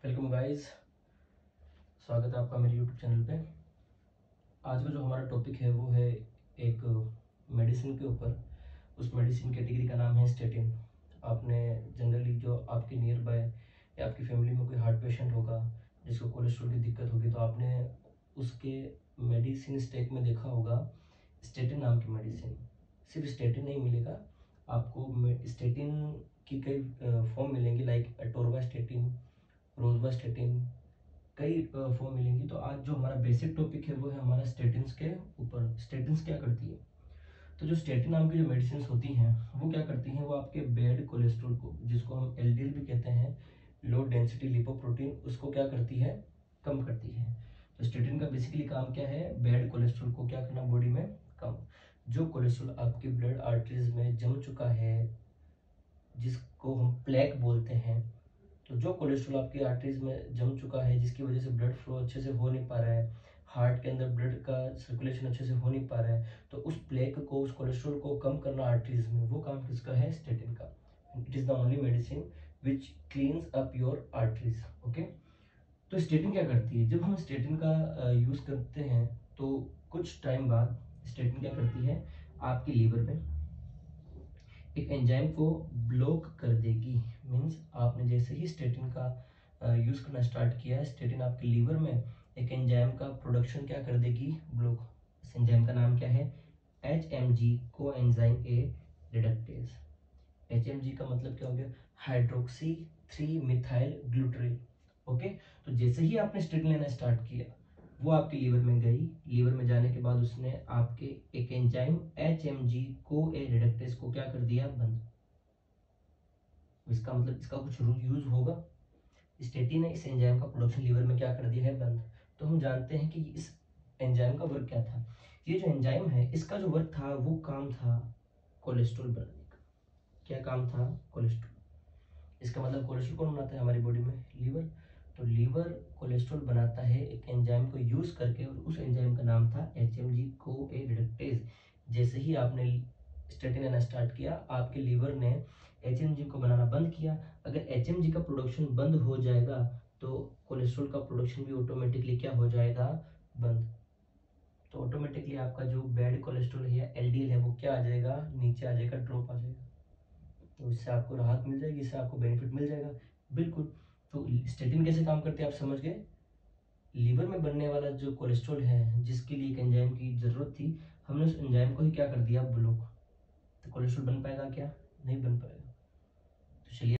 Welcome guys, स्वागत है आपका मेरे यूट्यूब चैनल पे। आज का जो हमारा टॉपिक है वो है एक मेडिसिन के ऊपर। उस मेडिसिन कैटेगरी का नाम है स्टेटिन। आपने जनरली जो आपके नियर बाय या आपकी फैमिली में कोई हार्ट पेशेंट होगा जिसको कोलेस्ट्रॉल की दिक्कत होगी, तो आपने उसके मेडिसिन स्टैक में देखा होगा स्टेटिन नाम की मेडिसिन। सिर्फ स्टेटिन नहीं मिलेगा आपको, स्टेटिन की कई फॉर्म मिलेंगी, लाइक अटोरवास्टेटिन, रोजवास्टेटिन, कई फॉर्म मिलेंगी। तो आज जो हमारा बेसिक टॉपिक है वो है हमारा स्टेटिन्स के ऊपर। स्टेटिन्स क्या करती है? तो जो स्टेटिन नाम की जो मेडिसिन होती हैं वो क्या करती हैं, वो आपके बैड कोलेस्ट्रॉल को, जिसको हम एलडीएल भी कहते हैं, लो डेंसिटी लिपोप्रोटीन, उसको क्या करती है? कम करती है। तो स्टेटिन का बेसिकली काम क्या है? बैड कोलेस्ट्रॉल को क्या करना बॉडी में? कम। जो कोलेस्ट्रॉल आपके ब्लड आर्टरीज में जम चुका है, जिसको हम प्लेक बोलते हैं, तो जो कोलेस्ट्रॉल आपकी आर्टरीज में जम चुका है, जिसकी वजह से ब्लड फ्लो अच्छे से हो नहीं पा रहा है, हार्ट के अंदर ब्लड का सर्कुलेशन अच्छे से हो नहीं पा रहा है, तो उस प्लेक को, उस कोलेस्ट्रॉल को कम करना आर्टरीज में, वो काम किसका है? स्टेटिन का। It is the only medicine which cleans up your arteries. Okay. तो स्टेटिन क्या करती है? जब हम स्टेटिन का यूज करते हैं तो कुछ टाइम बाद स्टेटिन क्या करती है, आपकी लीवर में एक एंजाइम को ब्लॉक कर देगी। मीन्स आपने जैसे ही स्टेटिन का यूज करना स्टार्ट किया, स्टेटिन आपके लीवर में एक एंजाइम का प्रोडक्शन क्या कर देगी? ब्लॉक। इस एंजाइम का नाम क्या है? HMG, को एंजाइम ए रिडक्टेज। HMG का मतलब क्या हो गया? Hydroxy 3 methyl glutaryl. ओके। तो जैसे ही आपने स्टेटिन लेना स्टार्ट किया, वो आपके लीवर में गई। लीवर में जाने के बाद उसने आपके एक एंजाइम HMG, को ए रिडक्टेज को क्या कर दिया? बंद। इसका मतलब इसका कुछ यूज होगा। स्टेटिन ने इस एंजाइम का प्रोडक्शन लीवर में क्या कर दिया है? बंद। तो हम जानते हैं कि इस एंजाइम का वर्क क्या था। ये जो एंजाइम है, इसका जो वर्क था, वो काम था कोलेस्ट्रॉल बनाने का। क्या काम था? कोलेस्ट्रॉल। इसका मतलब कोलेस्ट्रॉल कौन बनाता है हमारी बॉडी में? लीवर। तो लीवर कोलेस्ट्रॉल बनाता है एक एंजाइम को यूज करके, और उस एंजाइम का नाम था HMG, को ए रिडक्टेज। जैसे ही आपने स्टेटिन लेना स्टार्ट किया, आपके लीवर ने HMG को बनाना बंद किया। अगर HMG का प्रोडक्शन बंद हो जाएगा तो कोलेस्ट्रॉल का प्रोडक्शन भी ऑटोमेटिकली क्या हो जाएगा? बंद। तो ऑटोमेटिकली आपका जो बैड कोलेस्ट्रॉल है या LDL है वो क्या आ जाएगा? नीचे आ जाएगा, ड्रॉप आ जाएगा। तो इससे आपको राहत मिल जाएगी, इससे आपको बेनिफिट मिल जाएगा। बिल्कुल। तो स्टेटिन कैसे काम करते हैं आप समझ गए। लीवर में बनने वाला जो कोलेस्ट्रॉल है, जिसके लिए एक एंजाइम की जरूरत थी, हमने उस एंजाइम को ही क्या कर दिया? ब्लॉक। तो कोलेस्ट्रॉल बन पाएगा क्या? नहीं बन पाएगा। तो चलिए